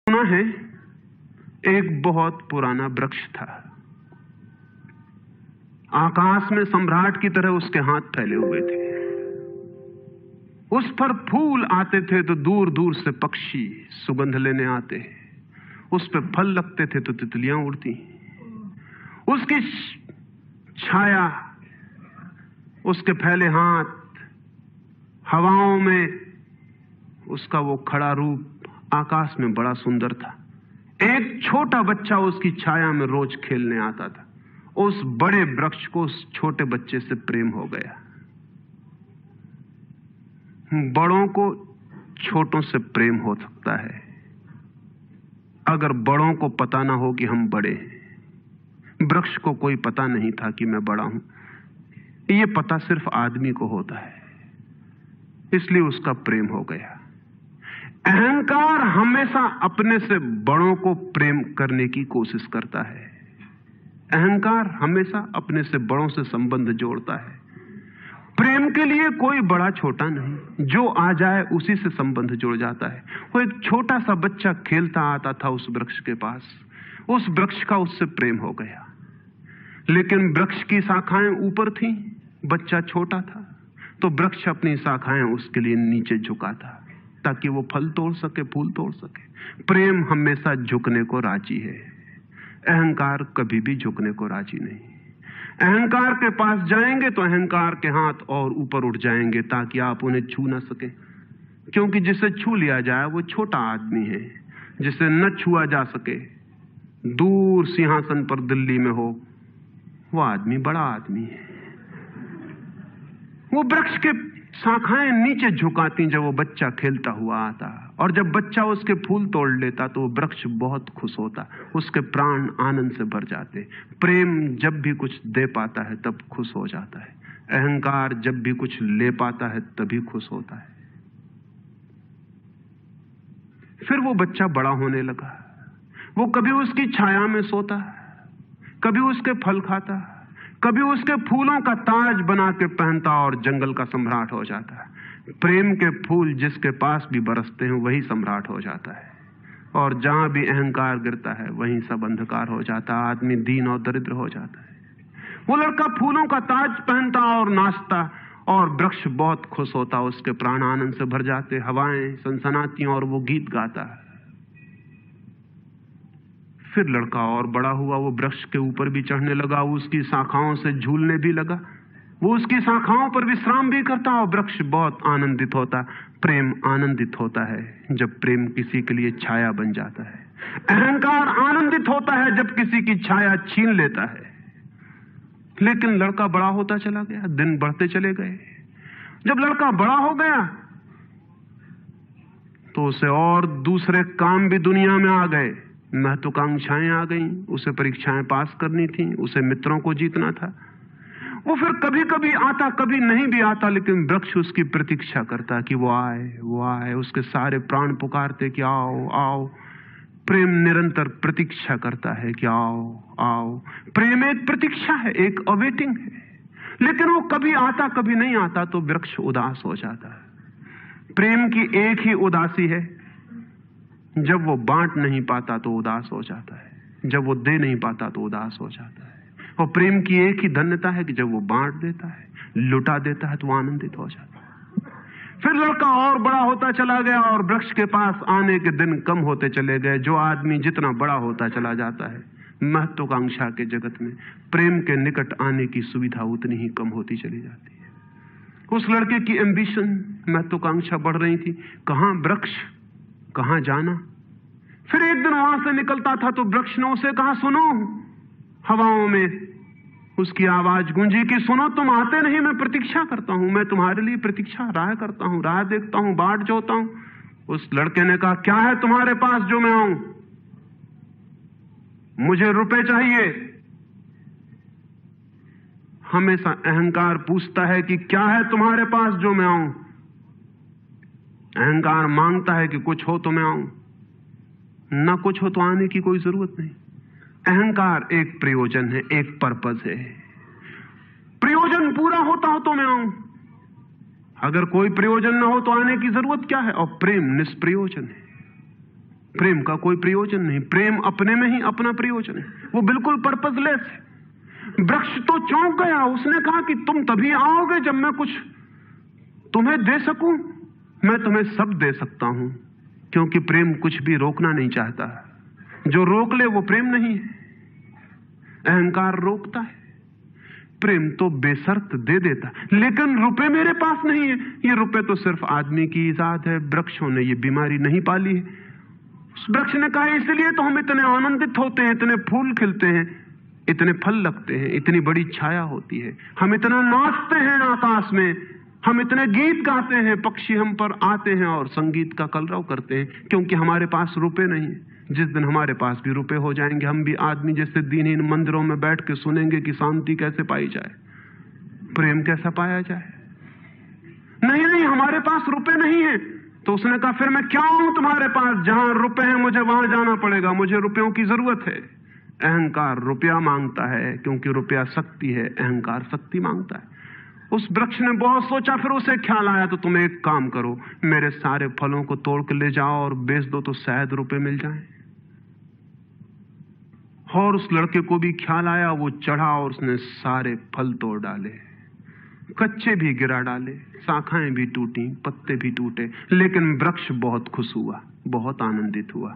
सुना है एक बहुत पुराना वृक्ष था। आकाश में सम्राट की तरह उसके हाथ फैले हुए थे। उस पर फूल आते थे तो दूर दूर से पक्षी सुगंध लेने आते। उस पर फल लगते थे तो तितलियां उड़ती। उसकी छाया, उसके फैले हाथ, हवाओं में उसका वो खड़ा रूप आकाश में बड़ा सुंदर था। एक छोटा बच्चा उसकी छाया में रोज खेलने आता था। उस बड़े वृक्ष को उस छोटे बच्चे से प्रेम हो गया। बड़ों को छोटों से प्रेम हो सकता है अगर बड़ों को पता ना हो कि हम बड़े हैं। वृक्ष को कोई पता नहीं था कि मैं बड़ा हूं। ये पता सिर्फ आदमी को होता है, इसलिए उसका प्रेम हो गया। अहंकार हमेशा अपने से बड़ों को प्रेम करने की कोशिश करता है। अहंकार हमेशा अपने से बड़ों से संबंध जोड़ता है। प्रेम के लिए कोई बड़ा छोटा नहीं, जो आ जाए उसी से संबंध जुड़ जाता है। वो एक छोटा सा बच्चा खेलता आता था उस वृक्ष के पास, उस वृक्ष का उससे प्रेम हो गया। लेकिन वृक्ष की शाखाएं ऊपर थीं, बच्चा छोटा था, तो वृक्ष अपनी शाखाएं उसके लिए नीचे झुकाता ताकि वो फल तोड़ सके, फूल तोड़ सके। प्रेम हमेशा झुकने को राजी है, अहंकार कभी भी झुकने को राजी नहीं। अहंकार के पास जाएंगे तो अहंकार के हाथ और ऊपर उठ जाएंगे ताकि आप उन्हें छू ना सके, क्योंकि जिसे छू लिया जाए वो छोटा आदमी है। जिसे न छुआ जा सके, दूर सिंहासन पर दिल्ली में हो, वो आदमी बड़ा आदमी है। वो वृक्ष के शाखाएं नीचे झुकाती जब वो बच्चा खेलता हुआ आता, और जब बच्चा उसके फूल तोड़ लेता तो वो वृक्ष बहुत खुश होता, उसके प्राण आनंद से भर जाते। प्रेम जब भी कुछ दे पाता है तब खुश हो जाता है। अहंकार जब भी कुछ ले पाता है तभी खुश होता है। फिर वो बच्चा बड़ा होने लगा। वो कभी उसकी छाया में सोता, कभी उसके फल खाता, कभी उसके फूलों का ताज बना के पहनता और जंगल का सम्राट हो जाता है। प्रेम के फूल जिसके पास भी बरसते हैं वही सम्राट हो जाता है, और जहां भी अहंकार गिरता है वहीं सब अंधकार हो जाता है। आदमी दीन और दरिद्र हो जाता है। वो लड़का फूलों का ताज पहनता और नाचता, और वृक्ष बहुत खुश होता, उसके प्राण आनंद से भर जाते, हवाएं सनसनाती और वो गीत गाता है। फिर लड़का और बड़ा हुआ, वो वृक्ष के ऊपर भी चढ़ने लगा, उसकी शाखाओं से झूलने भी लगा, वो उसकी शाखाओं पर विश्राम भी करता, और वृक्ष बहुत आनंदित होता। प्रेम आनंदित होता है जब प्रेम किसी के लिए छाया बन जाता है। अहंकार आनंदित होता है जब किसी की छाया छीन लेता है। लेकिन लड़का बड़ा होता चला गया, दिन बढ़ते चले गए। जब लड़का बड़ा हो गया तो उसे और दूसरे काम भी दुनिया में आ गए, महत्वाकांक्षाएं आ गईं, उसे परीक्षाएं पास करनी थी, उसे मित्रों को जीतना था। वो फिर कभी कभी आता, कभी नहीं भी आता, लेकिन वृक्ष उसकी प्रतीक्षा करता कि वो आए, वो आए। उसके सारे प्राण पुकारते कि आओ आओ। प्रेम निरंतर प्रतीक्षा करता है कि आओ आओ। प्रेम एक प्रतीक्षा है, एक अवेटिंग है। लेकिन वो कभी आता कभी नहीं आता तो वृक्ष उदास हो जाता है। प्रेम की एक ही उदासी है, जब वो बांट नहीं पाता तो उदास हो जाता है, जब वो दे नहीं पाता तो उदास हो जाता है। और प्रेम की एक ही धन्यता है कि जब वो बांट देता है, लुटा देता है तो आनंदित हो जाता है। फिर लड़का और बड़ा होता चला गया और वृक्ष के पास आने के दिन कम होते चले गए। जो आदमी जितना बड़ा होता चला जाता है, महत्वाकांक्षा के जगत में प्रेम के निकट आने की सुविधा उतनी ही कम होती चली जाती है। उस लड़के की एम्बिशन, महत्वाकांक्षा बढ़ रही थी। कहां वृक्ष, कहां जाना। फिर एक दिन वहां से निकलता था तो वृक्ष ने उसे कहा, सुनो। हवाओं में उसकी आवाज गूंजी कि सुनो, तुम आते नहीं, मैं प्रतीक्षा करता हूं, मैं तुम्हारे लिए प्रतीक्षा, राह करता हूं, राह देखता हूं, बाट जोता हूं। उस लड़के ने कहा, क्या है तुम्हारे पास जो मैं आऊं? मुझे रुपए चाहिए। हमेशा अहंकार पूछता है कि क्या है तुम्हारे पास जो मैं आऊं। अहंकार मांगता है कि कुछ हो तो मैं आऊं, ना कुछ हो तो आने की कोई जरूरत नहीं। अहंकार एक प्रयोजन है, एक पर्पस है। प्रयोजन पूरा होता हो तो मैं आऊं, अगर कोई प्रयोजन ना हो तो आने की जरूरत क्या है। और प्रेम निष्प्रयोजन है। प्रेम का कोई प्रयोजन नहीं। प्रेम अपने में ही अपना प्रयोजन है, वो बिल्कुल पर्पसलेस है। वृक्ष तो चौंक गया, उसने कहा कि तुम तभी आओगे जब मैं कुछ तुम्हें दे सकूं। मैं तुम्हें सब दे सकता हूं, क्योंकि प्रेम कुछ भी रोकना नहीं चाहता। जो रोक ले वो प्रेम नहीं है। अहंकार रोकता है, प्रेम तो बेशर्त दे देता। लेकिन रुपए मेरे पास नहीं है। ये रुपए तो सिर्फ आदमी की इजाद है, वृक्षों ने ये बीमारी नहीं पाली है। उस वृक्ष ने कहा इसलिए तो हम इतने आनंदित होते हैं, इतने फूल खिलते हैं, इतने फल लगते हैं, इतनी बड़ी छाया होती है, हम इतना नाचते हैं आकाश में, हम इतने गीत गाते हैं, पक्षी हम पर आते हैं और संगीत का कलरव करते हैं, क्योंकि हमारे पास रुपए नहीं है। जिस दिन हमारे पास भी रुपए हो जाएंगे, हम भी आदमी जैसे दिनहीन मंदिरों में बैठ के सुनेंगे कि शांति कैसे पाई जाए, प्रेम कैसा पाया जाए। नहीं नहीं, हमारे पास रुपए नहीं है। तो उसने कहा फिर मैं क्या हूं तुम्हारे पास? जहां रुपए हैं मुझे वहां जाना पड़ेगा, मुझे रुपयों की जरूरत है। अहंकार रुपया मांगता है, क्योंकि रुपया शक्ति है, अहंकार शक्ति मांगता है। उस वृक्ष ने बहुत सोचा, फिर उसे ख्याल आया तो तुम एक काम करो, मेरे सारे फलों को तोड़ के ले जाओ और बेच दो तो शायद रुपए मिल जाएं। और उस लड़के को भी ख्याल आया, वो चढ़ा और उसने सारे फल तोड़ डाले, कच्चे भी गिरा डाले, शाखाएं भी टूटी, पत्ते भी टूटे, लेकिन वृक्ष बहुत खुश हुआ, बहुत आनंदित हुआ।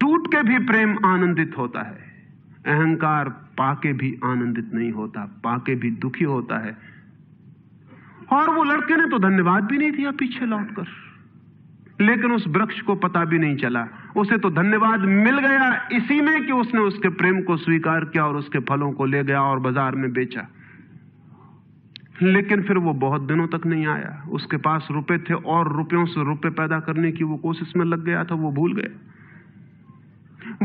टूट के भी प्रेम आनंदित होता है, अहंकार पाके भी आनंदित नहीं होता, पाके भी दुखी होता है। और वो लड़के ने तो धन्यवाद भी नहीं दिया पीछे लौटकर, लेकिन उस वृक्ष को पता भी नहीं चला, उसे तो धन्यवाद मिल गया इसी में कि उसने उसके प्रेम को स्वीकार किया और उसके फलों को ले गया और बाजार में बेचा। लेकिन फिर वो बहुत दिनों तक नहीं आया। उसके पास रुपए थे और रुपयों से रुपए पैदा करने की वो कोशिश में लग गया था, वो भूल गया।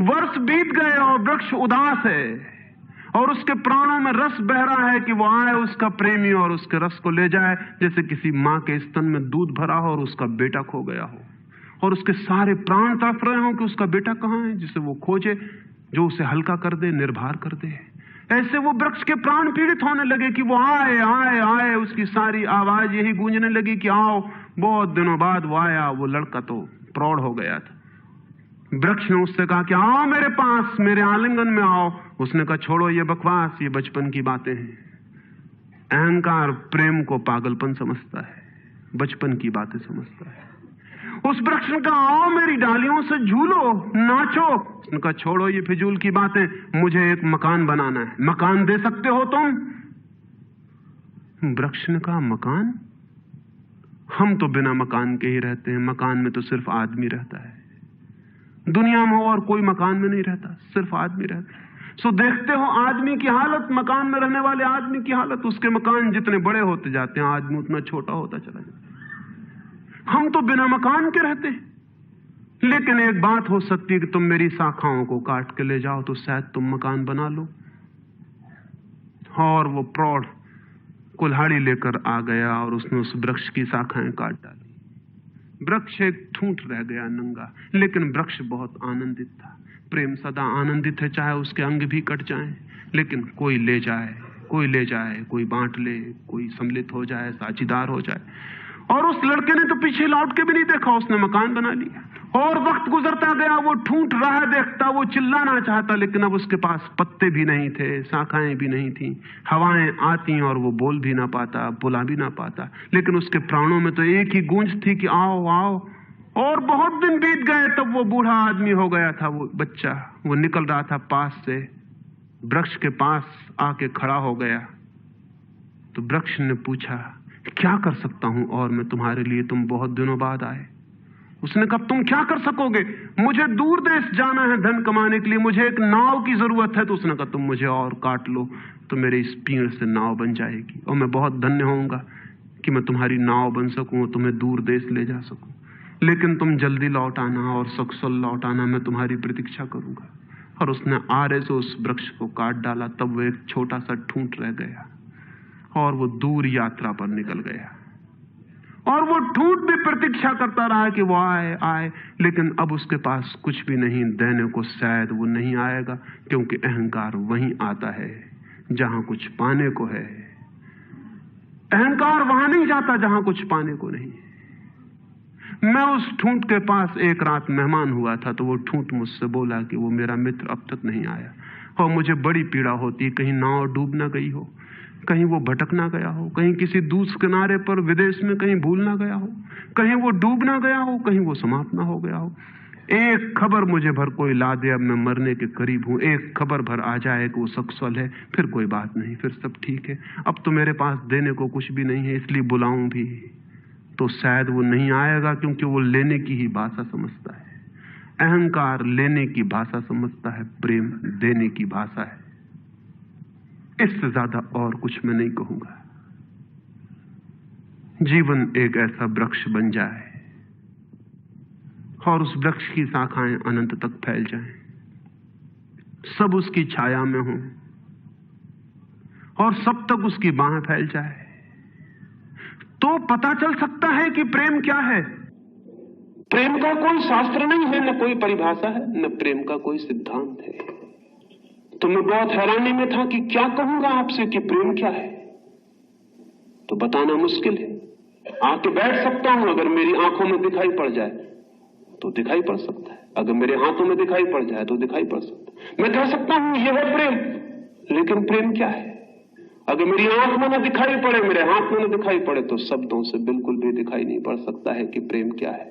वर्ष बीत गए और वृक्ष उदास है और उसके प्राणों में रस बह रहा है कि वो आए उसका प्रेमी और उसके रस को ले जाए, जैसे किसी मां के स्तन में दूध भरा हो और उसका बेटा खो गया हो और उसके सारे प्राण तड़प रहे हो कि उसका बेटा कहां है, जिसे वो खोजे, जो उसे हल्का कर दे, निर्भर कर दे। ऐसे वो वृक्ष के प्राण पीड़ित होने लगे कि वो आए आए आए, उसकी सारी आवाज यही गूंजने लगी कि आओ। बहुत दिनों बाद वो आया, वो लड़का तो प्रौढ़ हो गया था। वृक्ष ने उससे कहा कि आओ मेरे पास, मेरे आलिंगन में आओ। उसने कहा छोड़ो ये बकवास, ये बचपन की बातें हैं। अहंकार प्रेम को पागलपन समझता है, बचपन की बातें समझता है। उस वृक्ष ने कहा आओ मेरी डालियों से झूलो, नाचो। उसने कहा छोड़ो ये फिजूल की बातें, मुझे एक मकान बनाना है। मकान दे सकते हो तुम? वृक्ष ने कहा मकान? हम तो बिना मकान के ही रहते हैं, मकान में तो सिर्फ आदमी रहता है। दुनिया में और कोई मकान में नहीं रहता, सिर्फ आदमी रहता है। सो देखते हो आदमी की हालत, मकान में रहने वाले आदमी की हालत। उसके मकान जितने बड़े होते जाते हैं, आदमी उतना छोटा होता चला जाता है। हम तो बिना मकान के रहते हैं। लेकिन एक बात हो सकती है कि तुम मेरी शाखाओं को काट के ले जाओ तो शायद तुम मकान बना लो। और वो प्रौढ़ कुल्हाड़ी लेकर आ गया और उसने उस वृक्ष की शाखाएं काट डाली। वृक्ष एक ठूंठ रह गया नंगा, लेकिन वृक्ष बहुत आनंदित था। प्रेम सदा आनंदित है, चाहे उसके अंग भी कट जाएं, लेकिन कोई ले जाए, कोई ले जाए, कोई बांट ले, कोई सम्मिलित हो जाए, साझीदार हो जाए। और उस लड़के ने तो पीछे लौट के भी नहीं देखा, उसने मकान बना लिया। और वक्त गुजरता गया, वो ठूंठ रहा देखता, वो चिल्लाना चाहता, लेकिन अब उसके पास पत्ते भी नहीं थे, शाखाएं भी नहीं थी, हवाएं आती और वो बोल भी ना पाता, बुला भी ना पाता। लेकिन उसके प्राणों में तो एक ही गूंज थी कि आओ आओ। और बहुत दिन बीत गए, तब वो बूढ़ा आदमी हो गया था। वो बच्चा, वो निकल रहा था पास से, वृक्ष के पास आके खड़ा हो गया। तो वृक्ष ने पूछा क्या कर सकता हूं और मैं तुम्हारे लिए, तुम बहुत दिनों बाद आए। उसने कहा तुम क्या कर सकोगे? मुझे दूर देश जाना है धन कमाने के लिए, मुझे एक नाव की जरूरत है। तो उसने कहा तुम मुझे और काट लो तो मेरे इस पीड़ से नाव बन जाएगी और मैं बहुत धन्य होऊंगा कि मैं तुम्हारी नाव बन सकूं और तुम्हें दूर देश ले जा सकूं। लेकिन तुम जल्दी लौट आना और सकुशल लौट आना, मैं तुम्हारी प्रतीक्षा करूंगा। और उसने आरे से उस वृक्ष को काट डाला। तब वो एक छोटा सा ठूंठ रह गया और वो दूर यात्रा पर निकल गया। और वो ठूंठ भी प्रतीक्षा करता रहा कि वो आए आए, लेकिन अब उसके पास कुछ भी नहीं देने को। शायद वो नहीं आएगा, क्योंकि अहंकार वहीं आता है जहां कुछ पाने को है। अहंकार वहां नहीं जाता जहां कुछ पाने को नहीं। मैं उस ठूंठ के पास एक रात मेहमान हुआ था, तो वो ठूंठ मुझसे बोला कि वो मेरा मित्र अब तक नहीं आया। और मुझे बड़ी पीड़ा होती, कहीं नाव डूब ना गई हो, कहीं वो भटक ना गया हो, कहीं किसी दूसरे किनारे पर विदेश में कहीं भूल ना गया हो, कहीं वो डूब ना गया हो, कहीं वो समाप्त ना हो गया हो। एक खबर मुझे भर कोई ला दे, अब मैं मरने के करीब हूं, एक खबर भर आ जाए कि वो सकुशल है, फिर कोई बात नहीं, फिर सब ठीक है। अब तो मेरे पास देने को कुछ भी नहीं है, इसलिए बुलाऊं भी तो शायद वो नहीं आएगा, क्योंकि वो लेने की ही भाषा समझता है। अहंकार लेने की भाषा समझता है, प्रेम देने की भाषा है। इससे ज्यादा और कुछ मैं नहीं कहूंगा। जीवन एक ऐसा वृक्ष बन जाए और उस वृक्ष की शाखाएं अनंत तक फैल जाएं, सब उसकी छाया में हों और सब तक उसकी बाहें फैल जाए, तो पता चल सकता है कि प्रेम क्या है। प्रेम का कोई शास्त्र नहीं है, न कोई परिभाषा है, न प्रेम का कोई सिद्धांत है। तो मैं बहुत हैरानी में था कि क्या कहूंगा आपसे कि प्रेम क्या है, तो बताना मुश्किल है। आके बैठ सकता हूं, अगर मेरी आंखों में दिखाई पड़ जाए तो दिखाई पड़ सकता है, अगर मेरे हाथों में दिखाई पड़ जाए तो दिखाई पड़ सकता है। मैं कह सकता हूं यह है प्रेम, लेकिन प्रेम क्या है? अगर मेरी आंख में न दिखाई पड़े, मेरे हाथ में न दिखाई पड़े, तो शब्दों से बिल्कुल भी दिखाई नहीं पड़ सकता है कि प्रेम क्या है।